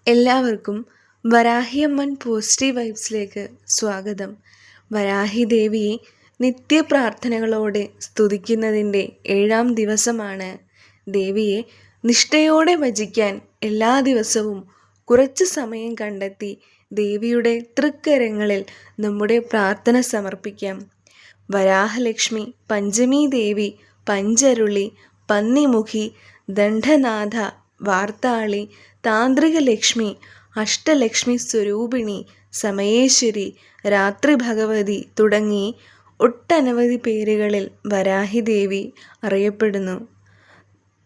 എല്ലാവർക്കും വരാഹിയമ്മൻ പോസിറ്റീവ് വൈബ്സിലേക്ക് സ്വാഗതം. വരാഹി ദേവിയെ നിത്യപ്രാർത്ഥനകളോടെ സ്തുതിക്കുന്നതിൻ്റെ 7-ാം ദിവസമാണ്. ദേവിയെ നിഷ്ഠയോടെ ഭജിക്കാൻ എല്ലാ ദിവസവും കുറച്ച് സമയം കണ്ടെത്തി ദേവിയുടെ തൃക്കരങ്ങളിൽ നമ്മുടെ പ്രാർത്ഥന സമർപ്പിക്കാം. വരാഹലക്ഷ്മി, പഞ്ചമി ദേവി, പഞ്ചരുളി, പന്നിമുഖി, ദണ്ഡനാഥ, വാർത്താളി, താന്ത്രിക ലക്ഷ്മി, അഷ്ടലക്ഷ്മി സ്വരൂപിണി, സമയേശ്വരി, രാത്രി ഭഗവതി തുടങ്ങി ഒട്ടനവധി പേരുകളിൽ വരാഹി ദേവി അറിയപ്പെടുന്നു.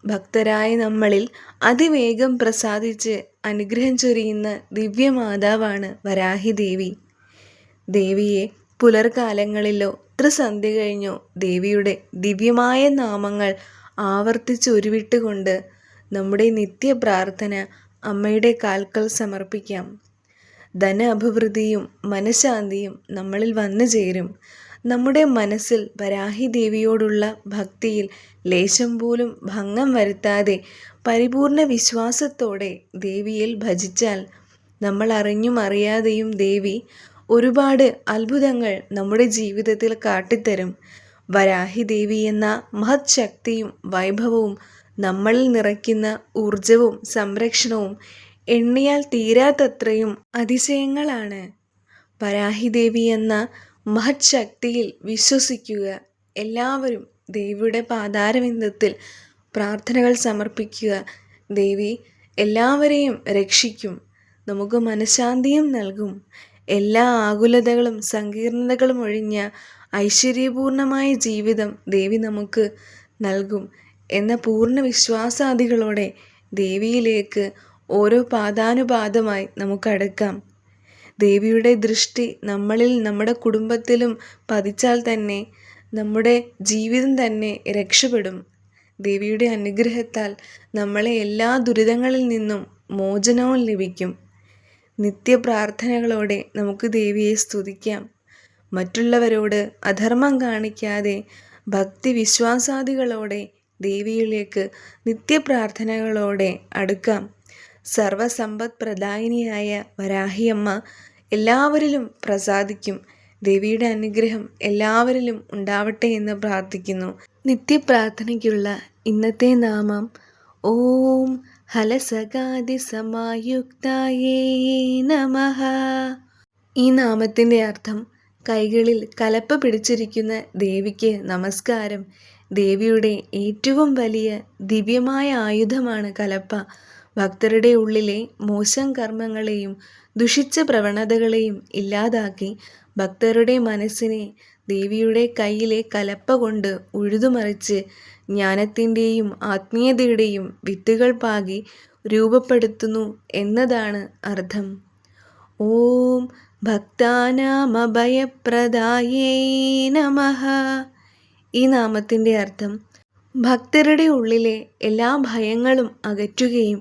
ഭക്തരായ നമ്മളിൽ അതിവേഗം പ്രസാദിച്ച് അനുഗ്രഹം ചൊരിയുന്ന ദിവ്യമാതാവാണ് വരാഹി ദേവി. ദേവിയെ പുലർകാലങ്ങളിലോ ത്രിസന്ധ്യ കഴിഞ്ഞോ ദേവിയുടെ ദിവ്യമായ നാമങ്ങൾ ആവർത്തിച്ച് ഉരുവിട്ടുകൊണ്ട് നമ്മുടെ നിത്യപ്രാർത്ഥന അമ്മയുടെ കാൽക്കൽ സമർപ്പിക്കാം. ധന അഭിവൃദ്ധിയും മനഃശാന്തിയും നമ്മളിൽ വന്നു ചേരും. നമ്മുടെ മനസ്സിൽ വരാഹി ദേവിയോടുള്ള ഭക്തിയിൽ ലേശം പോലും ഭംഗം വരുത്താതെ പരിപൂർണ വിശ്വാസത്തോടെ ദേവിയിൽ ഭജിച്ചാൽ നമ്മൾ അറിഞ്ഞും അറിയാതെയും ദേവി ഒരുപാട് അത്ഭുതങ്ങൾ നമ്മുടെ ജീവിതത്തിൽ കാട്ടിത്തരും. വരാഹി ദേവി എന്ന മഹത് ശക്തിയും വൈഭവവും നമ്മളിൽ നിറയ്ക്കുന്ന ഊർജവും സംരക്ഷണവും എണ്ണിയാൽ തീരാത്തത്രയും അതിശയങ്ങളാണ്. വരാഹി ദേവി എന്ന മഹത് ശക്തിയിൽ വിശ്വസിക്കുക. എല്ലാവരും ദേവിയുടെ പാതാരവിന്ദത്തിൽ പ്രാർത്ഥനകൾ സമർപ്പിക്കുക. ദേവി എല്ലാവരെയും രക്ഷിക്കും, നമുക്ക് മനഃശാന്തിയും നൽകും. എല്ലാ ആകുലതകളും സങ്കീർണതകളും ഒഴിഞ്ഞ ഐശ്വര്യപൂർണമായ ജീവിതം ദേവി നമുക്ക് നൽകും എന്ന പൂർണ്ണ വിശ്വാസാദികളോടെ ദേവിയിലേക്ക് ഓരോ പാദാനുപാദമായി നമുക്കടുക്കാം. ദേവിയുടെ ദൃഷ്ടി നമ്മളിൽ, നമ്മുടെ കുടുംബത്തിലും പതിച്ചാൽ തന്നെ നമ്മുടെ ജീവിതം തന്നെ രക്ഷപ്പെടും. ദേവിയുടെ അനുഗ്രഹത്താൽ നമ്മളെ എല്ലാ ദുരിതങ്ങളിൽ നിന്നും മോചനവും ലഭിക്കും. നിത്യപ്രാർത്ഥനകളോടെ നമുക്ക് ദേവിയെ സ്തുതിക്കാം. മറ്റുള്ളവരോട് അധർമ്മം കാണിക്കാതെ ഭക്തി വിശ്വാസാദികളോടെ ദേവിയിലേക്ക് നിത്യപ്രാർത്ഥനകളോടെ അടുക്കാം. സർവസമ്പദ് പ്രദായിനിയായ വരാഹിയമ്മ എല്ലാവരിലും പ്രസാദിക്കും. ദേവിയുടെ അനുഗ്രഹം എല്ലാവരിലും ഉണ്ടാവട്ടെ എന്ന് പ്രാർത്ഥിക്കുന്നു. നിത്യപ്രാർത്ഥനയ്ക്കുള്ള ഇന്നത്തെ നാമം ഓം ഹലസകാതി സമായുക്തായേ നമഃ. ഈ നാമത്തിൻ്റെ അർത്ഥം കൈകളിൽ കലപ്പ പിടിച്ചിരിക്കുന്ന ദേവിക്ക് നമസ്കാരം. ദേവിയുടെ ഏറ്റവും വലിയ ദിവ്യമായ ആയുധമാണ് കലപ്പ. ഭക്തരുടെ ഉള്ളിലെ മോശം കർമ്മങ്ങളെയും ദുഷിച്ച പ്രവണതകളെയും ഇല്ലാതാക്കി ഭക്തരുടെ മനസ്സിനെ ദേവിയുടെ കയ്യിലെ കലപ്പ കൊണ്ട് ഉഴുതുമറിച്ച് ജ്ഞാനത്തിൻ്റെയും ആത്മീയതയുടെയും വിത്തുകൾ പാകി രൂപപ്പെടുത്തുന്നു എന്നതാണ് അർത്ഥം. ഓം ഭക്താനാമഭയപ്രദായേ നമഃ. ഈ നാമത്തിൻ്റെ അർത്ഥം ഭക്തരുടെ ഉള്ളിലെ എല്ലാ ഭയങ്ങളും അകറ്റുകയും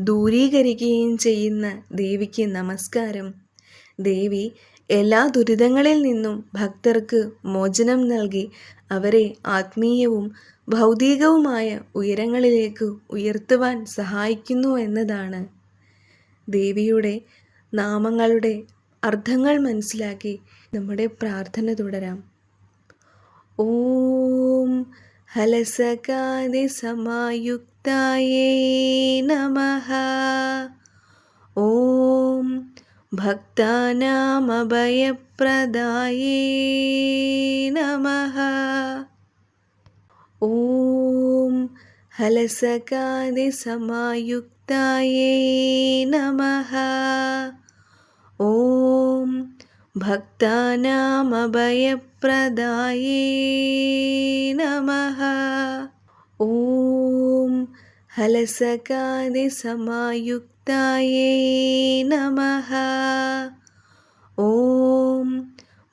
ദൂരീകരിക്കുകയും ചെയ്യുന്ന ദേവിക്ക് നമസ്കാരം. ദേവി എല്ലാ ദുരിതങ്ങളിൽ നിന്നും ഭക്തർക്ക് മോചനം നൽകി അവരെ ആത്മീയവും ഭൗതികവുമായ ഉയരങ്ങളിലേക്ക് ഉയർത്തുവാൻ സഹായിക്കുന്നു എന്നതാണ്. ദേവിയുടെ നാമങ്ങളുടെ അർത്ഥങ്ങൾ മനസ്സിലാക്കി നമ്മുടെ പ്രാർത്ഥന തുടരാം. ഓം ഹലസകാതി സമായുക്തായേ നമഃ. ഓം ഭക്താനാമഭയപ്രദായേ നമഃ. ഓം ഹലസകാതി സമായുക്തായേ നമഃ. ഓം ഭക്താനാമഭയപ്രദായേ നമഃ. ഓം ഹലസകാതി സമായുക്തായേ നമഃ. ഓം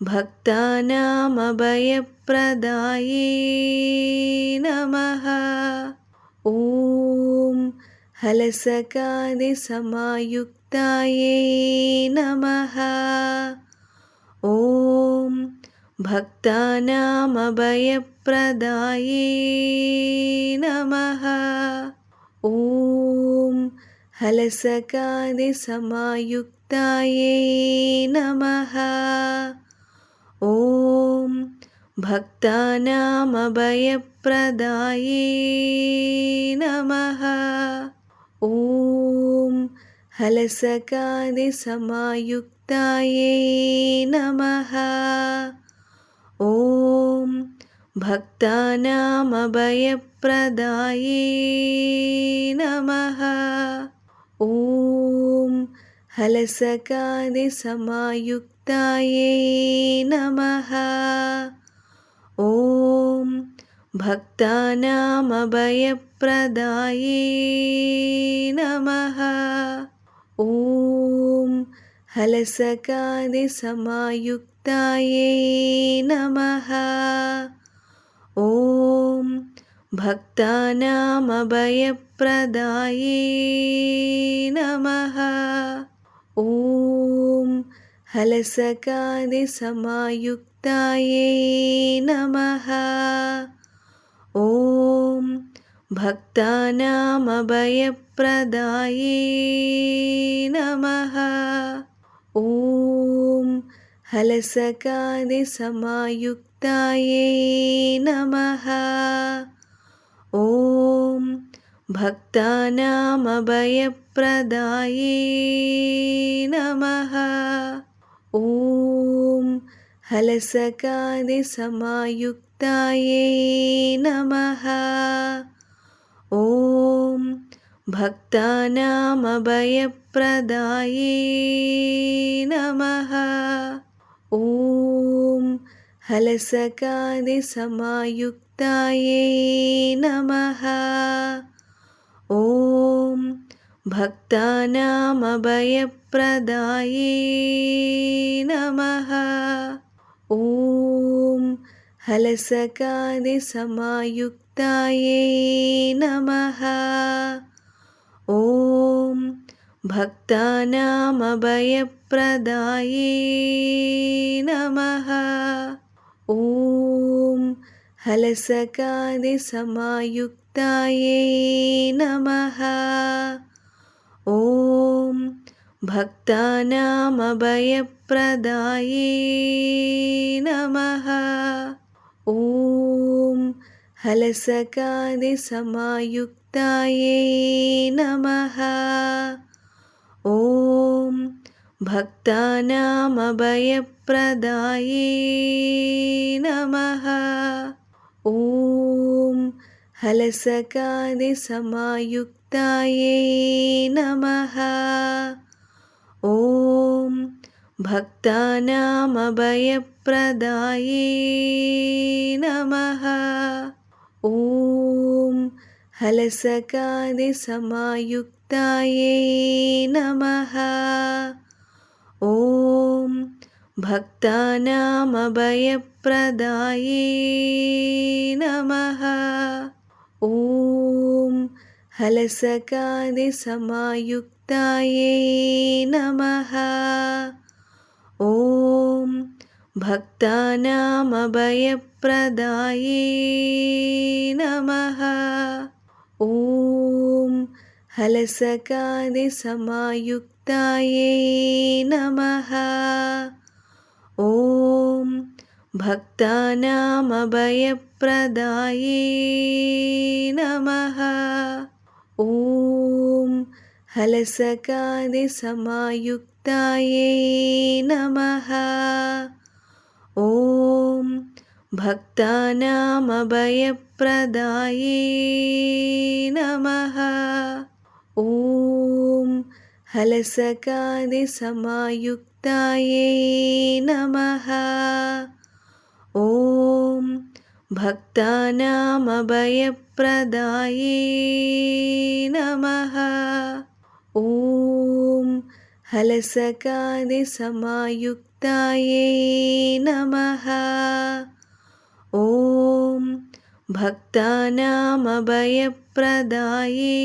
ഭക്താനാമഭയപ്രദായേ നമഃ. ഓം ഹലസകാതി സമായുക്തായേ നമഃ. ഓം ഭക്താനാമഭയപ്രദായേ നമഃ. ഓം हलसकादिसमायुक्तायै नमः। ॐ भक्तानामभयप्रदायै नमः। ॐ हलसकादिसमायुक्तायै नमः। ॐ भक्तानामभयप्रदायै नमः। ॐ हलसकादिसमायुक्तायै नमः। ॐ भक्तानामभयप्रदायै नमः। ॐ हलसकादिसमायुक्तायै नमः। ॐ भक्तानामभयप्रदायै नमः। ॐ हलसकादिसमायुक्तायै नमः। ॐ भक्तानामभयप्रदायै नमः। ॐ हलसकादिसमायुक्तायै नमः। ॐ भक्तानामभयप्रदायै नमः। ॐ हलसकादिसमायुक्तायै नमः। ॐ भक्तानामभयप्रदायै नमः। ॐ हलसकादिसमायुक्तायै नमः। ॐ भक्तानामभयप्रदायै नमः। ॐ हलसकादिसमायुक्तायै नमः। ॐ भक्तानामभयप्रदायै नमः। ॐ हलसकादिसमायुक्तायै नमः। ॐ भक्तानामभयप्रदायै नमः। ॐ हलसकादिसमायुक्तायै नमः। ॐ भक्तानामभयप्रदायै नमः। ॐ हलसकादिसमायुक्तायै नमः। ॐ भक्तानामभयप्रदायै नमः। ॐ हलसकादिसमायुक्तायै नमः। ॐ भक्तानामभयप्रदायै नमः। ॐ हलसकादिसमायुक्तायै नमः। ॐ भक्तानामभयप्रदायै नमः। ॐ हलसकादिसमायुक्तायै नमः। ॐ भक्तानामभयप्रदायै नमः। ॐ हलसकादिसमायुक्तायै नमः। ॐ भक्तानामभयप्रदायै नमः। ॐ हलसकादिसमायुक्तायै नमः। ॐ भक्तानामभयप्रदायै नमः। ॐ हलसकादिसमायुक्तायै नमः। ॐ भक्तानामभयप्रदायै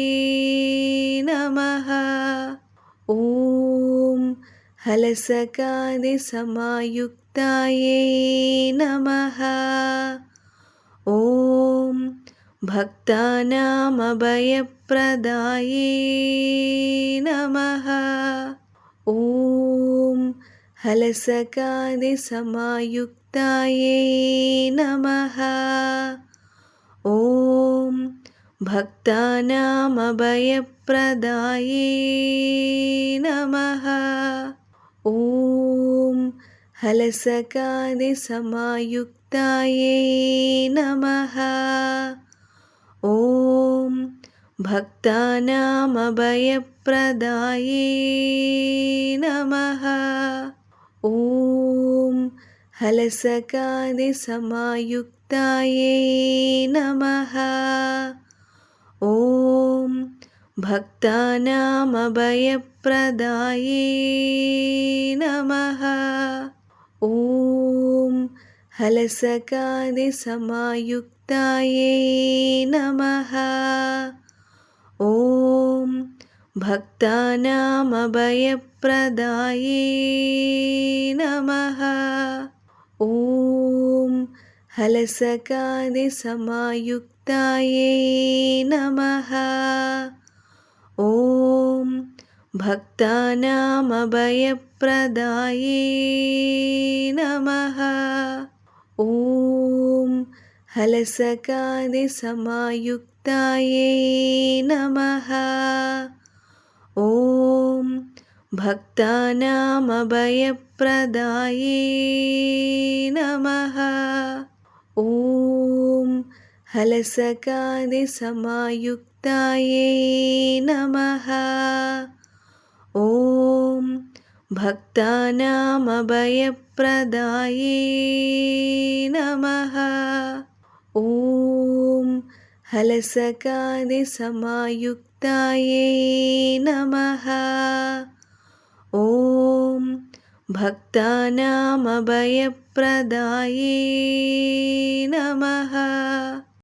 नमः। ॐ हलसकादिसमायुक्तायै नमः। ॐ भक्तानामभयप्रदाये नमः। ॐ हलसकादिसमायुक्तायै नमः। ॐ भक्तानामभयप्रदाये नमः। ॐ हलसकादिसमायुक्तायै नमः। ॐ भक्तानामभयप्रदाये नमः। ॐ हलसकादिसमायुक्तायै नमः। ॐ भक्तानामभयप्रदाये नमः। ॐ हलसकादिसमायुक्तायै नमः। ॐ भक्तानामभयप्रदाये नमः। ॐ हलसकादिसमायुक्तायै नमः। ॐ भक्तानामभयप्रदाये नमः। ॐ हलसकादिसमायुक्तायै नमः। ॐ भक्तानामभयप्रदाये नमः। ॐ हलसकादिसमायुक्तायै नमः। ॐ भक्तानामभयप्रदाये नमः। ॐ हलसकादिसमायुक्तायै नमः। ॐ भक्तानामभयप्रदाये नमः।